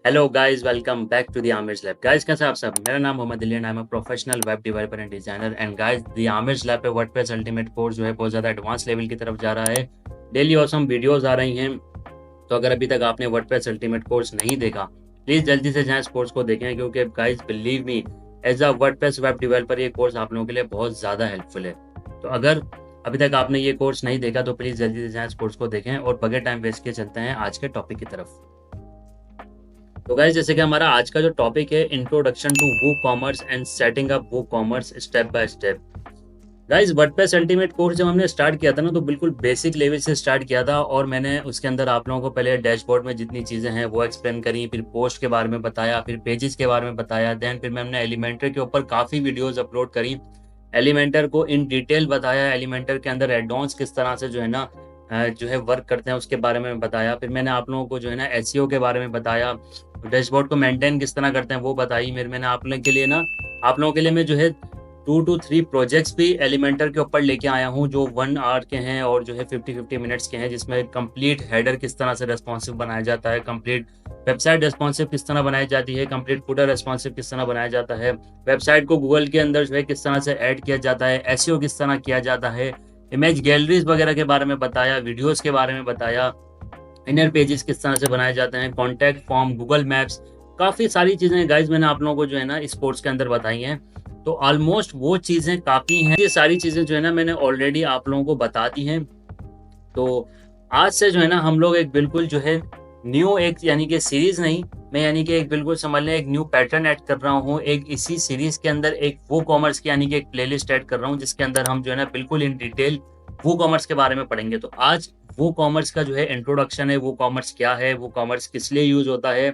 Hello guys, welcome back to the Aamir's lab. Guys, कैसे आप सब? मेरा नाम Mohammad Ali and I am a professional web developer and designer. And guys, the Aamir's lab पे WordPress ultimate course जो है बहुत ज़्यादा एडवांस लेवल की तरफ जा रहा है। डेली ऑसम वीडियोस आ रही हैं। तो अगर अभी तक आपने वर्डप्रेस अल्टीमेट कोर्स नहीं देखा, प्लीज़ जल्दी से जाएं इस कोर्स को देखें, क्योंकि guys believe me, as a WordPress web developer ये कोर्स आप लोगों के लिए बहुत ज़्यादा हेल्पफुल है। तो अगर अभी तक आपने ये कोर्स नहीं देखा तो प्लीज़ जल्दी से जाएं इस कोर्स को देखें और बगैर टाइम वेस्ट के चलते हैं आज के टॉपिक की तरफ। तो गाइस, जैसे कि हमारा आज का जो टॉपिक है, introduction to WooCommerce and setting up WooCommerce step by step. Guys, WordPress ultimate course जब हमने स्टार्ट किया था ना, तो बिल्कुल बेसिक लेवल से स्टार्ट किया था और मैंने उसके अंदर आप लोगों को पहले डैशबोर्ड में जितनी चीज़ें हैं वो एक्सप्लेन करी, फिर पोस्ट के बारे में बताया, फिर पेजेस के बारे में बताया, देन फिर मैंने एलिमेंटर के ऊपर काफ़ी वीडियोस अपलोड करी। एलिमेंटर को इन डिटेल बताया, एलिमेंटर के अंदर एडॉन्स किस तरह से जो है ना जो है वर्क करते हैं उसके बारे में बताया। फिर मैंने आप लोगों को जो है ना एसईओ के बारे में बताया, डैशबोर्ड को मेंटेन किस तरह करते हैं वो बताई। मैंने आप लोगों के लिए ना, आप लोगों के लिए मैं जो है 2 to 3 प्रोजेक्ट्स भी एलिमेंटर के ऊपर लेके आया हूँ, जो 1 आवर के हैं और जो है 50-50 मिनट्स के हैं, जिसमें कंप्लीट हेडर किस तरह से रेस्पॉन्सिव बनाया जाता है, कंप्लीट वेबसाइट रेस्पॉन्सिव किस तरह बनाई जाती है, कंप्लीट फुटर रेस्पॉन्सिव किस तरह बनाया जाता है, वेबसाइट को गूगल के अंदर जो है किस तरह से ऐड किया जाता है, एसईओ किस तरह किया जाता है, इमेज गैलरीज वगैरह के बारे में बताया, वीडियोस के बारे में बताया, इनर पेजेस किस तरह से बनाए जाते हैं, कॉन्टैक्ट फॉर्म, गूगल मैप्स, काफ़ी सारी चीज़ें गाइज मैंने आप लोगों को जो है ना इस कोर्स के अंदर बताई हैं। तो ऑलमोस्ट वो चीज़ें काफ़ी हैं, ये सारी चीज़ें जो है ना मैंने ऑलरेडी आप लोगों को बता दी हैं। तो आज से जो है ना हम लोग एक बिल्कुल जो है न्यू एक यानी कि सीरीज नहीं, मैं यानी कि एक बिल्कुल समझ लें एक न्यू पैटर्न ऐड कर रहा हूँ। एक इसी सीरीज के अंदर एक वो कॉमर्स की यानी कि एक प्लेलिस्ट ऐड कर रहा हूँ, जिसके अंदर हम जो है ना बिल्कुल इन डिटेल वो कॉमर्स के बारे में पढ़ेंगे। तो आज वो कॉमर्स का जो है इंट्रोडक्शन है, वो कॉमर्स क्या है, वो कॉमर्स किस लिए यूज होता है,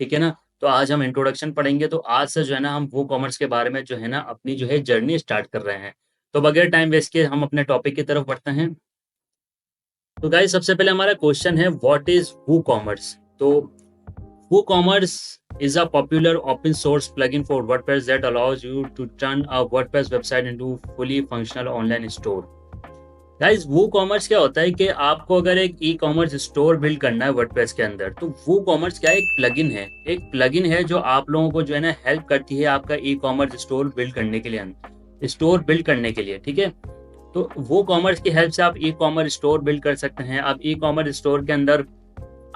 ठीक है ना। तो आज हम इंट्रोडक्शन पढ़ेंगे। तो आज से जो है ना हम वो कॉमर्स के बारे में जो है ना अपनी जो है जर्नी स्टार्ट कर रहे हैं। तो बगैर टाइम वेस्ट के हम अपने टॉपिक की तरफ बढ़ते हैं। तो गाइस, सबसे पहले हमारा क्वेश्चन है, व्हाट इज WooCommerce? तो WooCommerce is a popular open source plugin for WordPress that allows you to turn a WordPress website into fully functional online store. Guys, WooCommerce क्या होता है कि आपको अगर एक ई कॉमर्स स्टोर बिल्ड करना है वर्डप्रेस के अंदर, तो WooCommerce क्या है? एक प्लगइन है। एक प्लगइन है जो आप लोगों को जो है ना हेल्प करती है आपका ई कॉमर्स स्टोर बिल्ड करने के लिए, स्टोर बिल्ड करने के लिए, ठीक है। तो वो कॉमर्स की हेल्प से आप ई कॉमर्स स्टोर बिल्ड कर सकते हैं। आप ई कॉमर्स स्टोर के अंदर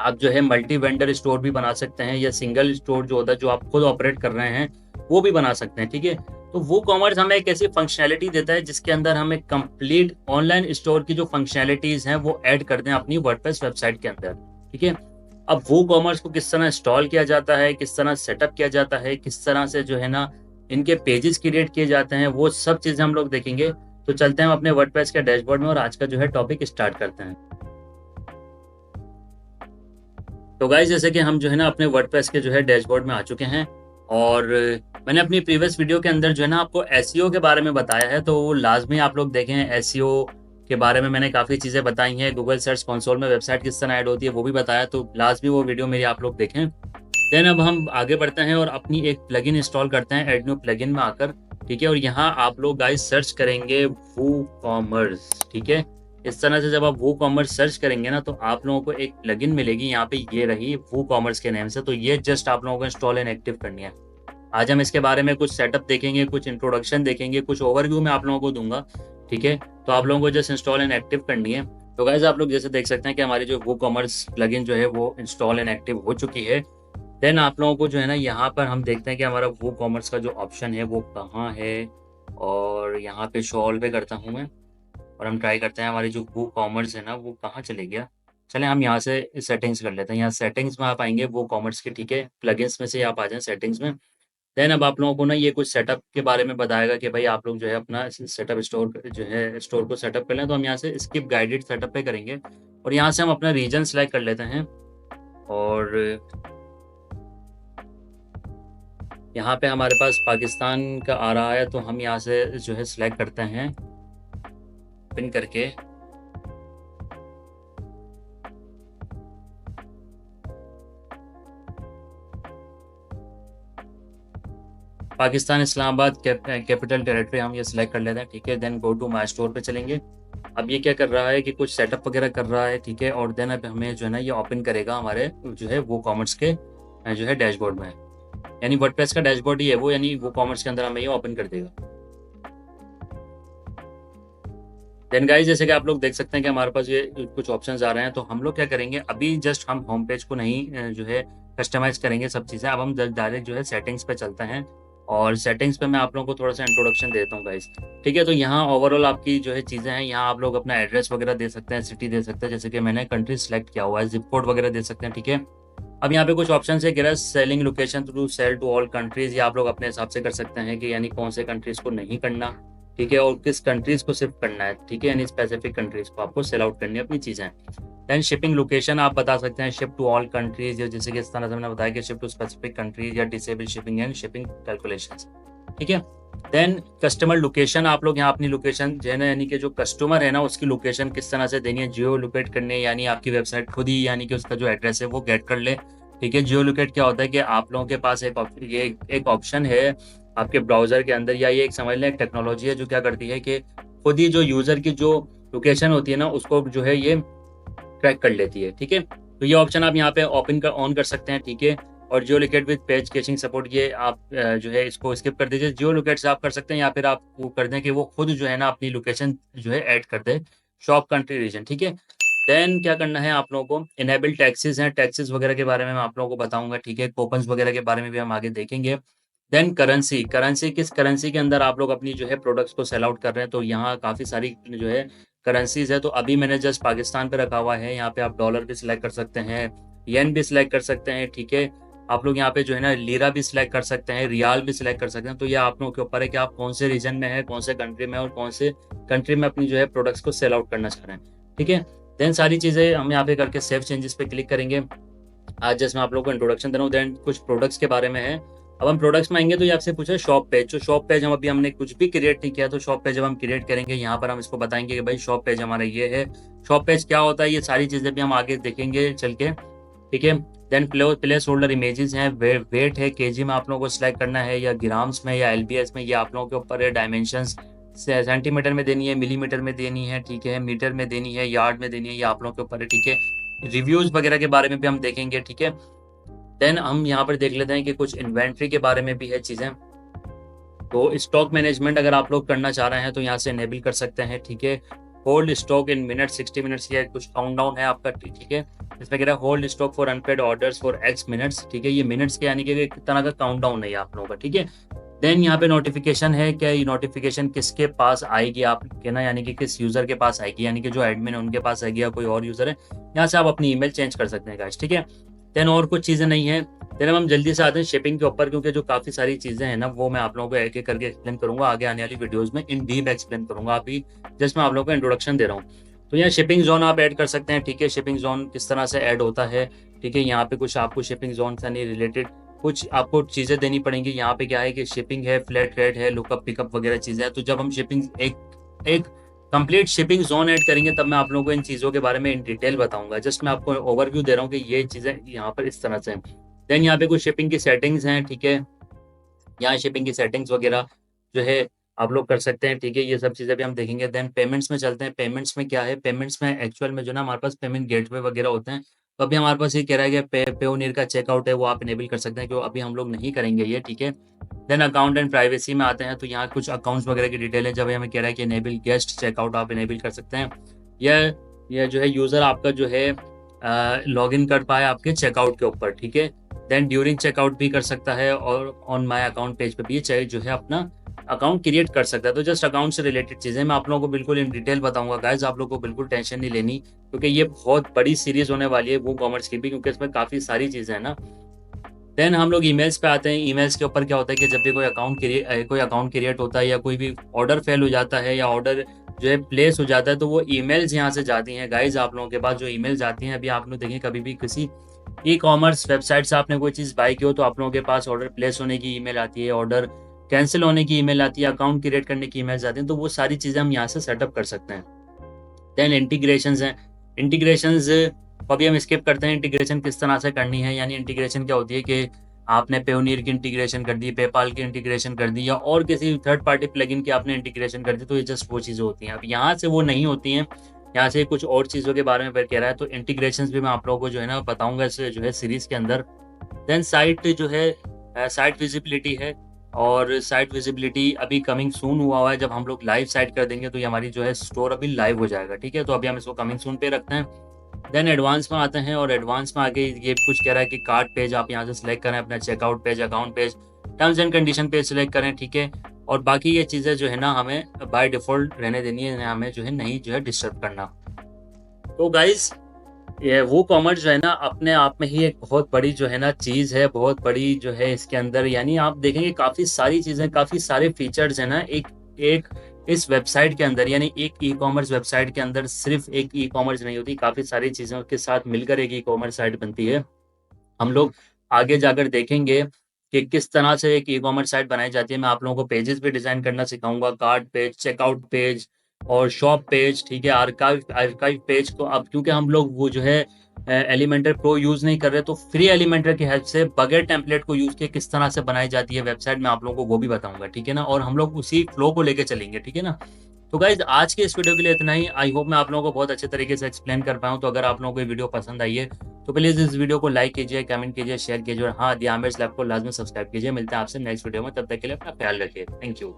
आप जो है मल्टी वेंडर स्टोर भी बना सकते हैं, या सिंगल स्टोर जो होता है जो आप खुद ऑपरेट कर रहे हैं वो भी बना सकते हैं, ठीक है। तो वो कॉमर्स हमें एक ऐसी फंक्शनैलिटी देता है जिसके अंदर हम एक कंप्लीट ऑनलाइन स्टोर की जो फंक्शनैलिटीज हैं वो ऐड करते हैं अपनी वर्डप्रेस वेबसाइट के अंदर, ठीक है। अब वो कॉमर्स को किस तरह इंस्टॉल किया जाता है, किस तरह सेटअप किया जाता है, किस तरह से जो है ना इनके पेजेस क्रिएट किए जाते हैं, वो सब चीजें हम लोग देखेंगे। तो चलते हैं हम अपने वर्डप्रेस के डैशबोर्ड में और आज का जो है टॉपिक स्टार्ट करते हैं। तो गाइस, जैसे कि हम जो है ना अपने वर्डप्रेस के जो है डैशबोर्ड में आ चुके हैं, और मैंने अपनी प्रीवियस वीडियो के अंदर जो है ना आपको एसईओ के बारे में बताया है, तो वो लाजमी आप लोग देखें। एसईओ के बारे में मैंने काफ़ी चीज़ें बताई हैं, गूगल सर्च कंसोल में वेबसाइट किस तरह ऐड होती है वो भी बताया, तो लाजमी वो वीडियो मेरी आप लोग देखें। देन अब हम आगे बढ़ते हैं और अपनी एक प्लगइन इंस्टॉल करते हैं ऐड न्यू प्लगइन में आकर, ठीक है। और यहाँ आप लोग गाइस सर्च करेंगे WooCommerce, ठीक है। इस तरह से जब आप WooCommerce सर्च करेंगे ना, तो आप लोगों को एक प्लगइन मिलेगी यहाँ पे, ये रही WooCommerce के नेम से। तो ये जस्ट आप लोगों को इंस्टॉल एंड एक्टिव करनी है। आज हम इसके बारे में कुछ सेटअप देखेंगे, कुछ इंट्रोडक्शन देखेंगे, कुछ ओवरव्यू मैं आप लोगों को दूंगा, ठीक है। तो आप लोगों को जस्ट इंस्टॉल एंड एक्टिव करनी है। तो गाइस, आप लोग जैसे देख सकते हैं कि हमारी जो WooCommerce प्लगइन जो है वो इंस्टॉल एंड एक्टिव हो चुकी है। देन आप लोगों को जो है ना यहाँ पर हम देखते हैं कि हमारा WooCommerce का जो ऑप्शन है वो कहाँ है, और यहाँ पे शो ऑल पे करता हूँ मैं, और हम ट्राई करते हैं हमारी जो WooCommerce है ना वो कहाँ चले गया। चलें हम यहाँ से सेटिंग्स कर लेते हैं। यहाँ सेटिंग्स में आप आएंगे WooCommerce के, ठीक है। प्लगइन्स में से आप आ जाएं सेटिंग्स में। देन अब आप लोगों को ना ये कुछ सेटअप के बारे में बताएगा कि भाई आप लोग जो है अपना सेटअप स्टोर जो है स्टोर को सेटअप कर लें। तो हम यहाँ से स्किप गाइडेड सेटअप पे करेंगे, और यहाँ से हम अपना रीजन सेलेक्ट कर लेते हैं। और यहाँ पे हमारे पास पाकिस्तान का आ रहा है, तो हम यहाँ से जो है सिलेक्ट करते हैं पिन करके। पाकिस्तान इस्लामाबाद कैपिटल टेरिटरी हम ये सिलेक्ट कर लेते हैं, ठीक है। Then go to my store पे चलेंगे। अब ये क्या कर रहा है कि कुछ सेटअप वगैरह कर रहा है, ठीक है। और देन अब हमें जो है ना ये ओपन करेगा हमारे जो है WooCommerce के जो है डैशबोर्ड में है, यानी वर्डप्रेस का डैशबोर्ड ही है वो, यानी वो कॉमर्स के अंदर हमें ये ओपन कर देगा। देन गाइस जैसे कि आप लोग देख सकते हैं कि हमारे पास ये कुछ ऑप्शंस आ रहे हैं, तो हम लोग क्या करेंगे अभी, जस्ट हम होम पेज को नहीं जो है कस्टमाइज करेंगे सब चीज़ें। अब हम डायरेक्ट जो है सेटिंग्स पे चलते हैं, और सेटिंग्स पे मैं आप लोगों को थोड़ा सा इंट्रोडक्शन देता हूँ गाइस। ठीक है, तो यहाँ ओवरऑल आपकी जो है चीज़ें हैं, यहाँ आप लोग अपना एड्रेस वगैरह दे सकते हैं, सिटी दे सकते हैं, जैसे कि मैंने कंट्री सेलेक्ट किया हुआ है, जिप कोड वगैरह दे सकते हैं। ठीक है, अब यहाँ पे कुछ ऑप्शन है कि selling location to sell to all countries, ये आप लोग अपने हिसाब से कर सकते हैं कि यानी कौन से कंट्रीज को नहीं करना, ठीक है, और किस कंट्रीज को सिर्फ करना है। ठीक है, यानी स्पेसिफिक कंट्रीज को आपको सेल आउट करनी है अपनी चीज़ें। देन शिपिंग लोकेशन आप बता सकते हैं शिप टू ऑल कंट्रीज, या जैसे कि इस तरह से मैंने बताया कि शिप टू स्पेसिफिक कंट्रीज, या disable shipping and shipping calculations. ठीक है, देन कस्टमर लोकेशन आप लोग यहाँ अपनी लोकेशन जो है ना, यानी कि जो कस्टमर है ना उसकी लोकेशन किस तरह से देनी है, जियो लोकेट करने, यानी आपकी वेबसाइट खुद ही यानी कि उसका जो एड्रेस है वो गेट कर ले। ठीक है, जियो लोकेट क्या होता है कि आप लोगों के पास एक ऑप्शन है आपके ब्राउजर के अंदर, या ये एक समझ लें एक टेक्नोलॉजी है जो क्या करती है कि खुद ही जो यूजर की जो लोकेशन होती है ना उसको जो है ये ट्रैक कर लेती है। ठीक है, तो ये ऑप्शन आप यहाँ पे ऑन कर सकते हैं। ठीक है, और geo locate with page caching support, ये आप जो है इसको स्किप कर दीजिए। जियो लोकेट से आप कर सकते हैं, या फिर आप वो कर दें कि वो खुद जो है ना अपनी लोकेशन जो है ऐड कर दे, शॉप कंट्री रीजन। ठीक है, देन क्या करना है आप लोगों को, इनेबल टैक्सेस हैं, टैक्सेस वगैरह के बारे में मैं आप लोगों को बताऊंगा। ठीक है, कूपन्स वगैरह के बारे में भी हम आगे देखेंगे। देन करेंसी, करेंसी किस करेंसी के अंदर आप लोग अपनी जो है प्रोडक्ट्स को सेल आउट कर रहे हैं, तो यहाँ काफ़ी सारी जो है करेंसीज है। तो अभी मैंने जस्ट पाकिस्तान पे रखा हुआ है, यहाँ पे आप डॉलर भी सिलेक्ट कर सकते हैं, येन भी सिलेक्ट कर सकते हैं। ठीक है, आप लोग यहाँ पे जो है ना लीरा भी सिलेक्ट कर सकते हैं, रियाल भी सिलेक्ट कर सकते हैं। तो ये आप लोगों के ऊपर है कि आप कौन से रीजन में है, कौन से कंट्री में है, और कौन से कंट्री में अपनी जो है प्रोडक्ट्स को सेल आउट करना चाह रहे हैं। ठीक है, देन सारी चीज़ें हम यहाँ पे करके सेव चेंजेस पे क्लिक करेंगे। आज जस्ट मैं आप लोगों को इंट्रोडक्शन दे रहा हूँ, देन कुछ प्रोडक्ट्स के बारे में है। अब हम प्रोडक्ट्स में आएंगे तो ये आपसे पूछा शॉप पेज, जो शॉप पेज हम अभी हमने कुछ भी क्रिएट नहीं किया, तो शॉप पेज जब हम क्रिएट करेंगे यहाँ पर हम इसको बताएंगे कि भाई शॉप पेज हमारा ये है, शॉप पेज क्या होता है, ये सारी चीज़ें भी हम आगे देखेंगे चल के। ठीक है, देन प्लेस होल्डर इमेजेस हैं, वेट है केजी में आप लोगों को सिलेक्ट करना है, या ग्राम्स में, या एलबीएस में, ये आप लोगों के ऊपर है। डायमेंशंस सेंटीमीटर में देनी है, मिलीमीटर में देनी है, ठीक है, मीटर में देनी है, यार्ड में देनी है, ये आप लोगों के ऊपर है। ठीक है, रिव्यूज वगैरह के बारे में भी हम देखेंगे। ठीक है, देन हम यहाँ पर देख लेते हैं कि कुछ इन्वेंट्री के बारे में भी है चीज़ें। तो स्टॉक मैनेजमेंट अगर आप लोग करना चाह रहे हैं तो यहाँ से इनेबल कर सकते हैं। ठीक है, hold stock in minute 60 minutes, या कुछ काउंट डाउन है आपका। ठीक है, इसमें कह रहा है hold stock for unpaid orders for X minutes. ठीक है, ये मिनट्स के यानी कि एक तरह का काउंट डाउन है आप लोगों का। ठीक है, देन यहाँ पे नोटिफिकेशन है, क्या ये नोटिफिकेशन किसके पास आएगी आप के ना, यानी कि किस यूजर के पास आएगी, यानी कि जो एडमिन है उनके पास आएगी या कोई और यूजर है, यहाँ से आप अपनी ईमेल चेंज कर सकते हैं गाइस। ठीक है, देन और कुछ चीज़ें नहीं है। देन हम जल्दी से आते हैं शिपिंग के ऊपर, क्योंकि जो काफ़ी सारी चीज़ें हैं ना वो मैं आप लोगों को एक एक करके एक्सप्लेन करूंगा, आगे आने वाली वीडियोस में इन डीप एक्सप्लेन करूंगा। अभी जस्ट मैं आप लोगों को इंट्रोडक्शन दे रहा हूँ। तो यहाँ शिपिंग जोन आप ऐड कर सकते हैं। ठीक है, शिपिंग जोन किस तरह से ऐड होता है। ठीक है, यहाँ पे कुछ आपको शिपिंग जोन से नहीं रिलेटेड कुछ आपको चीज़ें देनी पड़ेंगी। यहाँ पे क्या है कि शिपिंग है, फ्लैट रेट है, लुकअप पिकअप वगैरह चीज़ें हैं। तो जब हम शिपिंग एक एक कंप्लीट शिपिंग जोन ऐड करेंगे तब मैं आप लोगों को इन चीज़ों के बारे में इन डिटेल बताऊंगा। जस्ट मैं आपको ओवरव्यू दे रहा हूँ कि ये चीज़ें यहाँ पर इस तरह से हैं। देन यहाँ पे कुछ शिपिंग की सेटिंग्स हैं। ठीक है, यहाँ शिपिंग की सेटिंग्स वगैरह जो है आप लोग कर सकते हैं। ठीक है, ये सब चीज़ें भी हम देखेंगे। देन पेमेंट्स में चलते हैं। पेमेंट्स में क्या है, पेमेंट्स में एक्चुअल में जो ना हमारे पास पेमेंट गेटवे वगैरह होते हैं। तो अभी हमारे पास ये कह रहा है कि पेओनियर का चेकआउट है वो आप इनेबल कर सकते हैं, क्यों अभी हम लोग नहीं करेंगे ये। ठीक है, देन अकाउंट एंड प्राइवेसी में आते हैं, तो यहाँ कुछ अकाउंट्स वगैरह की डिटेल है। जब हमें कह रहा है कि इनेबल गेस्ट चेकआउट आप इनेबल कर सकते हैं, यह जो है यूज़र आपका जो है लॉग इन कर पाए आपके चेकआउट के ऊपर। ठीक है, देन ड्यूरिंग चेकआउट भी कर सकता है, और ऑन माय अकाउंट पेज पे भी चाहे जो है अपना अकाउंट क्रिएट कर सकता है। तो जस्ट अकाउंट से रिलेटेड चीज़ें मैं आप लोगों को बिल्कुल इन डिटेल बताऊंगा गाइज, आप लोगों को बिल्कुल टेंशन नहीं लेनी, क्योंकि ये बहुत बड़ी सीरीज होने वाली है वो कॉमर्स की भी, क्योंकि इसमें काफ़ी सारी चीज़ें हैं ना। देन हम लोग ईमेल्स पे आते हैं। ईमेल्स के ऊपर क्या होता है कि जब भी कोई अकाउंट क्रिएट होता है, या कोई भी ऑर्डर फेल हो जाता है, या ऑर्डर जो है प्लेस हो जाता है, तो वो ईमेल्स यहाँ से जाती हैं गाइज आप लोगों के पास। जो ईमेल्स आती हैं, अभी आप लोग देखें कभी भी किसी ई कॉमर्स वेबसाइट से आपने कोई चीज़ बाई की हो तो आप लोगों के पास ऑर्डर प्लेस होने की ईमेल आती है, ऑर्डर कैंसिल होने की ईमेल आती है, अकाउंट क्रिएट करने की ईमेल्स आती हैं। तो वो सारी चीज़ें हम यहाँ से सेटअप कर सकते हैं। देन इंटीग्रेशंस हैं। इंटीग्रेशंस को अभी हम स्किप करते हैं। इंटीग्रेशन किस तरह से करनी है, यानी इंटीग्रेशन क्या होती है कि आपने पेयोनियर की इंटीग्रेशन कर दी, पेपाल की इंटीग्रेशन कर दी, या और किसी थर्ड पार्टी प्लगइन की आपने इंटीग्रेशन कर दी, तो ये जस्ट वो चीज़ें होती हैं। अब यहाँ से वो नहीं होती हैं, यहाँ से कुछ और चीज़ों के बारे में फिर कह रहा है। तो इंटीग्रेशंस भी मैं आप लोगों को जो है ना बताऊंगा इस जो है सीरीज़ के अंदर। देन साइट जो है साइट विजिबिलिटी है, और साइट विजिबिलिटी अभी कमिंग सून हुआ है। जब हम लोग लाइव साइट कर देंगे तो ये हमारी जो है स्टोर अभी लाइव हो जाएगा, ठीक है। तो अभी हम इसको कमिंग सून पे रखते हैं। देन एडवांस में आते हैं, और एडवांस में आगे ये कुछ कह रहा है कि कार्ट पेज आप यहाँ से सिलेक्ट करें, अपना checkout page, account page, terms and condition page select करें, ठीक है। और बाकी ये चीज़ें जो है ना हमें बाय डिफ़ॉल्ट रहने देनी है, हमें जो है नहीं जो है डिस्टर्ब करना। तो गाइज़ ये वो कॉमर्स जो है ना अपने आप में ही एक बहुत बड़ी जो है ना चीज़ है, बहुत बड़ी जो है इसके अंदर, यानी आप देखेंगे काफ़ी सारी चीज़ें, काफ़ी सारे फीचर्स हैं ना एक एक इस वेबसाइट के अंदर। यानी एक ई-कॉमर्स वेबसाइट के अंदर सिर्फ़ एक ई-कॉमर्स नहीं होती, काफ़ी सारी चीज़ों के साथ मिलकर एक ई-कॉमर्स साइट बनती है। हम लोग आगे जाकर देखेंगे कि किस तरह से एक ई-कॉमर्स साइट बनाई जाती है। मैं आप लोगों को पेजेस भी डिज़ाइन करना सिखाऊँगा, कार्ट पेज, चेकआउट पेज और शॉप पेज, ठीक है। आर्काइव आर्काइव पेज को अब क्योंकि हम लोग वो जो है एलिमेंटर प्रो यूज़ नहीं कर रहे, तो फ्री एलिमेंटर की हेल्प से बगैर टेम्पलेट को यूज़ किए किस तरह से बनाई जाती है वेबसाइट, मैं आप लोगों को वो भी बताऊँगा, ठीक है ना। और हम लोग उसी फ्लो को लेके चलेंगे, ठीक है ना। तो गाइज़ आज के इस वीडियो के लिए इतना ही। आई होप मैं आप लोगों को बहुत अच्छे तरीके से एक्सप्लेन कर पाया हूँ। तो अगर आप लोगों को ये वीडियो पसंद आई है तो प्लीज़ इस वीडियो को लाइक कीजिए, कमेंट कीजिए, शेयर कीजिए, और हाँ, द आमिर्स लैब को लाज़मी सब्सक्राइब कीजिए। मिलते हैं आपसे नेक्स्ट वीडियो में, तब तक के लिए अपना ख्याल रखिए। Thank you.